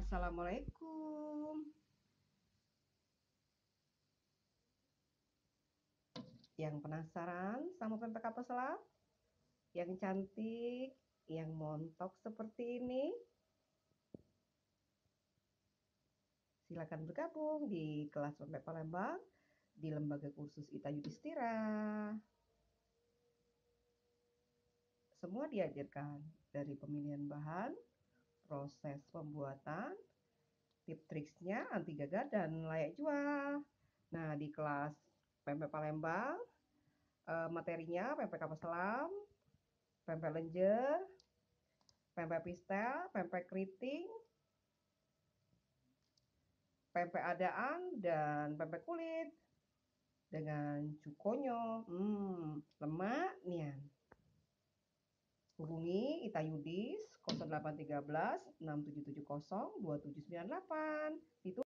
Assalamualaikum. Yang penasaran sama pempek kapal selam? Yang cantik, yang montok seperti ini? Silakan bergabung di kelas pempek Palembang di Lembaga Kursus Ita Yudhistira. Semua diajarkan dari pemilihan bahan, proses pembuatan, tips triksnya anti gagal dan layak jual. Nah, di kelas pempek Palembang, materinya pempek kapal selam, pempek lenjer, pempek pistel, pempek keriting, pempek adaan, dan pempek kulit dengan cukonyo. Lemak nian. Hubungi Ita Yudis 0813 6770 2798.